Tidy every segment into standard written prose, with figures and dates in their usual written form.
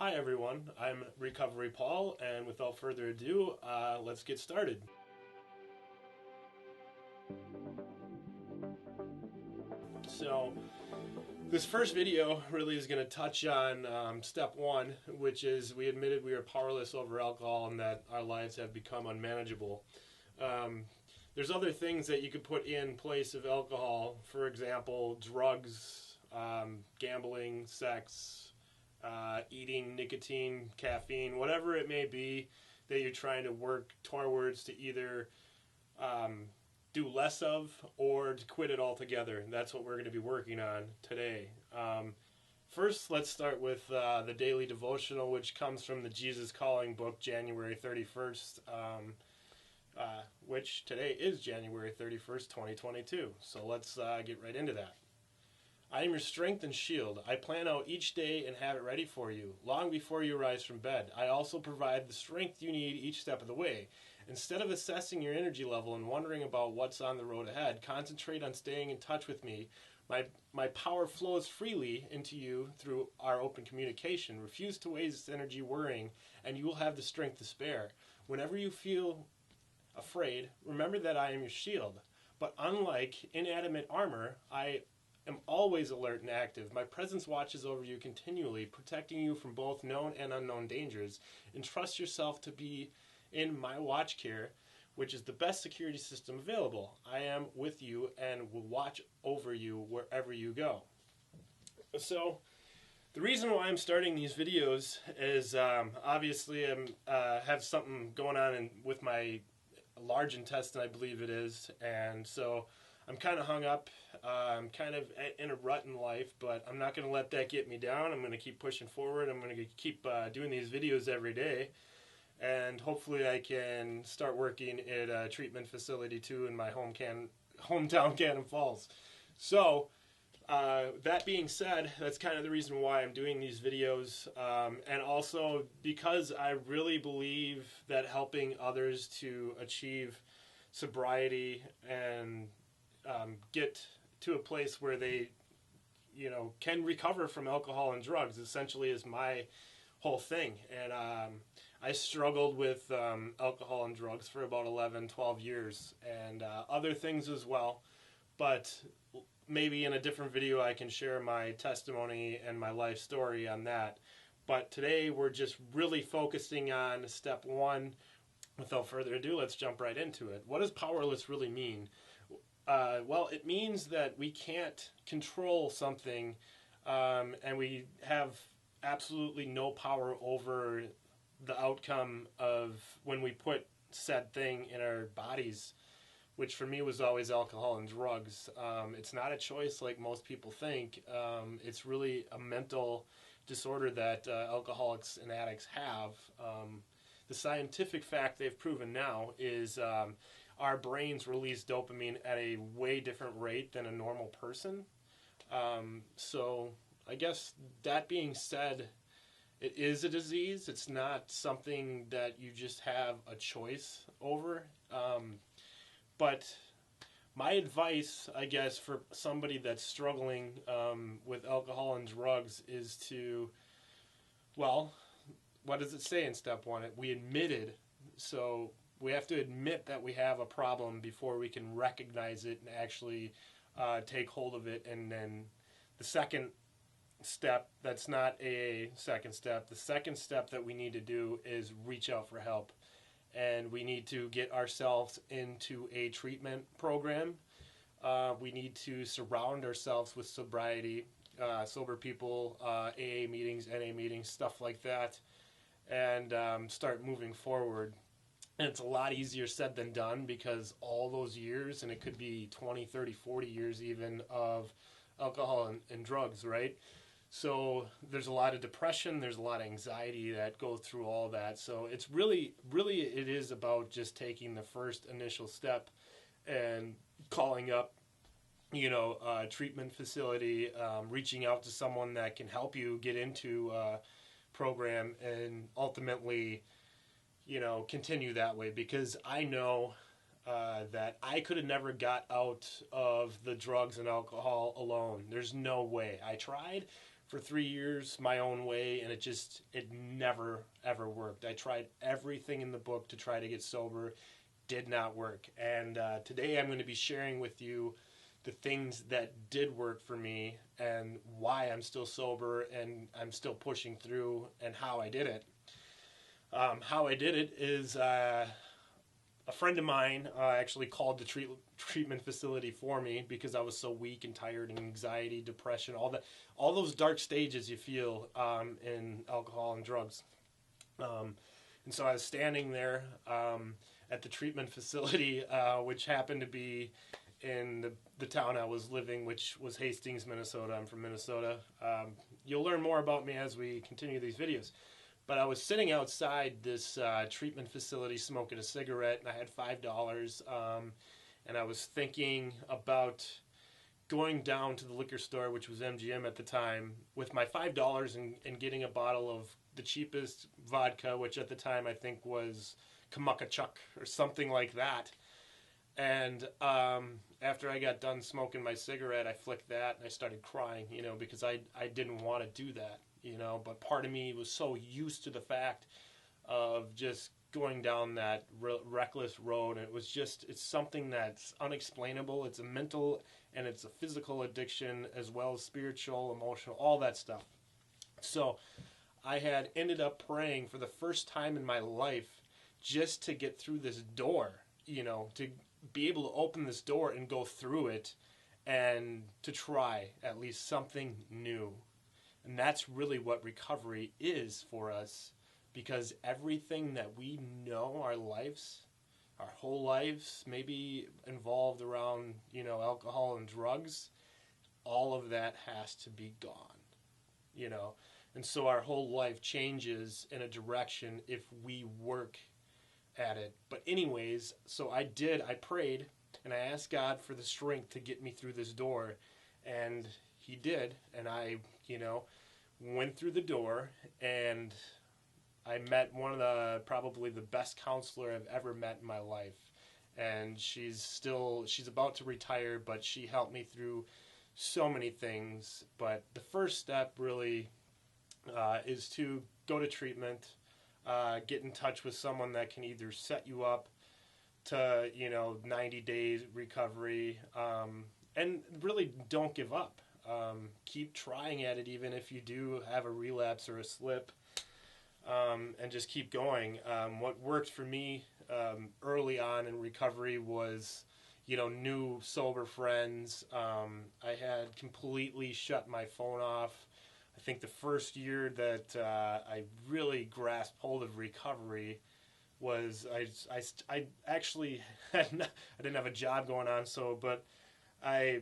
Hi everyone, I'm Recovery Paul, and without further ado, let's get started. So, this first video really is going to touch on step one, which is we admitted we are powerless over alcohol and that our lives have become unmanageable. There's other things that you could put in place of alcohol, for example, drugs, gambling, sex, eating, nicotine, caffeine, whatever it may be that you're trying to work towards to either do less of or to quit it altogether. And that's what we're going to be working on today. First, let's start with the daily devotional, which comes from the Jesus Calling book, January 31st, which today is January 31st, 2022. So let's get right into that. I am your strength and shield. I plan out each day and have it ready for you, long before you rise from bed. I also provide the strength you need each step of the way. Instead of assessing your energy level and wondering about what's on the road ahead, concentrate on staying in touch with me. My power flows freely into you through our open communication. Refuse to waste energy worrying, and you will have the strength to spare. Whenever you feel afraid, remember that I am your shield. But unlike inanimate armor, I am always alert and active. My presence watches over you continually, protecting you from both known and unknown dangers. Entrust yourself to be in my watch care, which is the best security system available. I am with you and will watch over you wherever you go. So, the reason why I'm starting these videos is obviously I have something going on with my large intestine, I believe it is, and so I'm kind of hung up. I'm kind of in a rut in life, but I'm not going to let that get me down. I'm going to keep pushing forward. I'm going to keep doing these videos every day, and hopefully I can start working at a treatment facility too in my hometown Cannon Falls. So that being said, that's kind of the reason why I'm doing these videos, and also because I really believe that helping others to achieve sobriety and get to a place where they, can recover from alcohol and drugs essentially is my whole thing. And I struggled with alcohol and drugs for about 11, 12 years and other things as well. But maybe in a different video I can share my testimony and my life story on that. But today we're just really focusing on step one. Without further ado, let's jump right into it. What does powerless really mean? Well, it means that we can't control something and we have absolutely no power over the outcome of when we put said thing in our bodies, which for me was always alcohol and drugs. It's not a choice like most people think. It's really a mental disorder that alcoholics and addicts have. The scientific fact they've proven now is our brains release dopamine at a way different rate than a normal person. So I guess that being said, it is a disease. It's not something that you just have a choice over. But my advice, I guess, for somebody that's struggling with alcohol and drugs is to, well, what does it say in step one? We admitted. So we have to admit that we have a problem before we can recognize it and actually take hold of it. And then the second step, that's not a second step. The second step that we need to do is reach out for help. And we need to get ourselves into a treatment program. We need to surround ourselves with sobriety, sober people, AA meetings, NA meetings, stuff like that, and start moving forward. And it's a lot easier said than done because all those years, and it could be 20, 30, 40 years even, of alcohol and drugs, right? So there's a lot of depression, there's a lot of anxiety that goes through all that. So it's really it is about just taking the first initial step and calling up, a treatment facility, reaching out to someone that can help you get into a program and ultimately, continue that way. Because I know that I could have never got out of the drugs and alcohol alone. There's no way. I tried for 3 years my own way, and it never ever worked. I tried everything in the book to try to get sober, did not work. And today I'm going to be sharing with you the things that did work for me and why I'm still sober and I'm still pushing through, and how I did it. How I did it is a friend of mine actually called the treatment facility for me because I was so weak and tired, and anxiety, depression, all those dark stages you feel in alcohol and drugs. And so I was standing there at the treatment facility, which happened to be in the town I was living, which was Hastings, Minnesota. I'm from Minnesota. You'll learn more about me as we continue these videos. But I was sitting outside this treatment facility smoking a cigarette, and I had $5. And I was thinking about going down to the liquor store, which was MGM at the time, with my $5 and getting a bottle of the cheapest vodka, which at the time I think was Kamukachuk or something like that. And after I got done smoking my cigarette, I flicked that and I started crying, because I didn't want to do that. But part of me was so used to the fact of just going down that reckless road, and it's something that's unexplainable. It's a mental and it's a physical addiction, as well as spiritual, emotional, all that stuff. So I had ended up praying for the first time in my life just to get through this door, to be able to open this door and go through it, and to try at least something new. And that's really what recovery is for us, because everything that we know our whole lives, maybe involved around, alcohol and drugs, all of that has to be gone, And so our whole life changes in a direction if we work at it. But anyways, so I prayed, and I asked God for the strength to get me through this door, and He did, and I, went through the door, and I met probably the best counselor I've ever met in my life. And she's about to retire, but she helped me through so many things. But the first step really is to go to treatment, get in touch with someone that can either set you up to, 90 days recovery, and really don't give up. Keep trying at it, even if you do have a relapse or a slip, and just keep going. What worked for me early on in recovery was, new sober friends. I had completely shut my phone off. I think the first year that I really grasped hold of recovery was I actually I didn't have a job going on, but I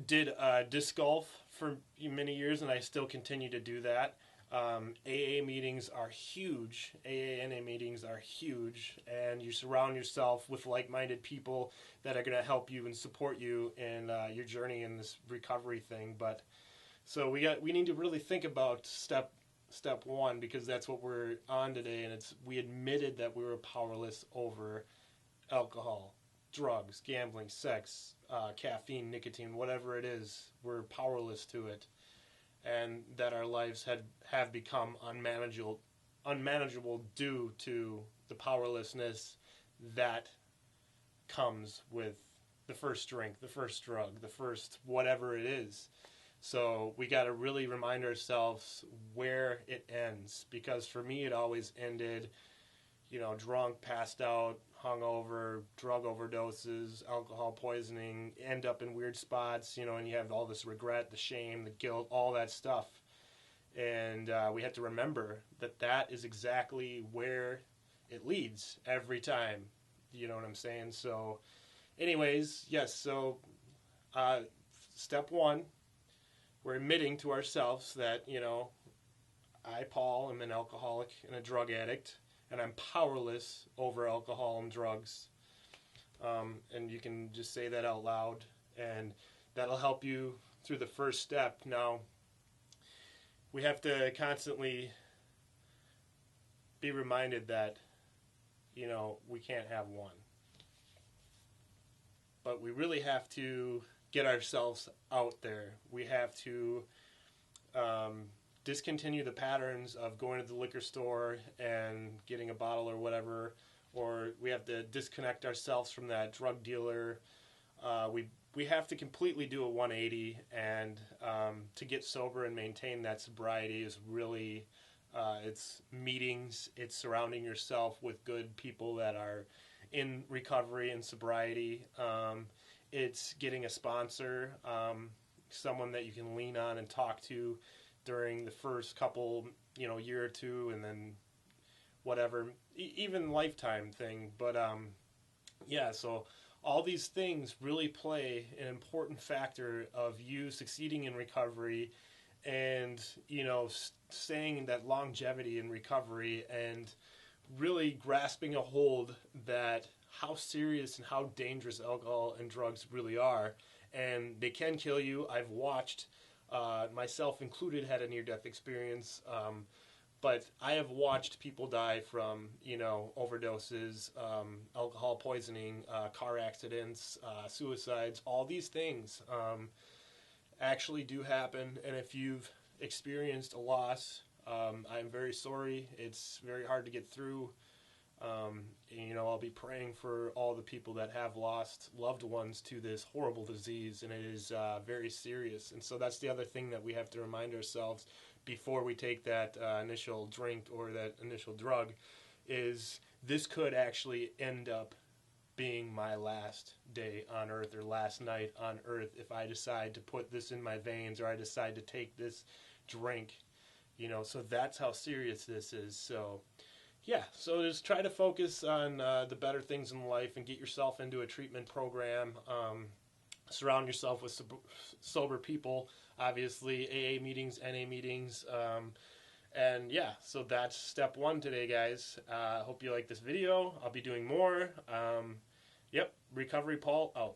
did disc golf for many years, and I still continue to do that. AA meetings are huge. AA NA meetings are huge, and you surround yourself with like-minded people that are going to help you and support you in your journey in this recovery thing. But so we need to really think about step one, because that's what we're on today, and we admitted that we were powerless over alcohol, drugs, gambling, sex, caffeine, nicotine, whatever it is. We're powerless to it, and that our lives have become unmanageable due to the powerlessness that comes with the first drink, the first drug, the first whatever it is. So we got to really remind ourselves where it ends, because for me it always ended, drunk, passed out, hungover, drug overdoses, alcohol poisoning, end up in weird spots, and you have all this regret, the shame, the guilt, all that stuff. And we have to remember that is exactly where it leads every time. You know what I'm saying? So anyways, yes, so step one, we're admitting to ourselves that, I, Paul, am an alcoholic and a drug addict, and I'm powerless over alcohol and drugs. And you can just say that out loud, and that'll help you through the first step. Now, we have to constantly be reminded that, we can't have one. But we really have to get ourselves out there. We have to discontinue the patterns of going to the liquor store and getting a bottle or whatever, or we have to disconnect ourselves from that drug dealer. We have to completely do a 180, and to get sober and maintain that sobriety is really, it's meetings, it's surrounding yourself with good people that are in recovery and sobriety. It's getting a sponsor, someone that you can lean on and talk to during the first couple, year or two, and then whatever, even lifetime thing. But yeah, so all these things really play an important factor of you succeeding in recovery and, staying in that longevity in recovery and really grasping a hold that how serious and how dangerous alcohol and drugs really are. And they can kill you. I've watched, myself included, had a near-death experience. But I have watched people die from, overdoses, alcohol poisoning, car accidents, suicides. All these things actually do happen. And if you've experienced a loss, I'm very sorry. It's very hard to get through. And, I'll be praying for all the people that have lost loved ones to this horrible disease, and it is very serious. And so that's the other thing that we have to remind ourselves before we take that initial drink or that initial drug, is this could actually end up being my last day on earth or last night on earth if I decide to put this in my veins or I decide to take this drink, so that's how serious this is. So yeah, so just try to focus on the better things in life and get yourself into a treatment program. Surround yourself with sober people, obviously, AA meetings, NA meetings. And yeah, so that's step one today, guys. Hope you like this video. I'll be doing more. Yep, Recovery Paul out.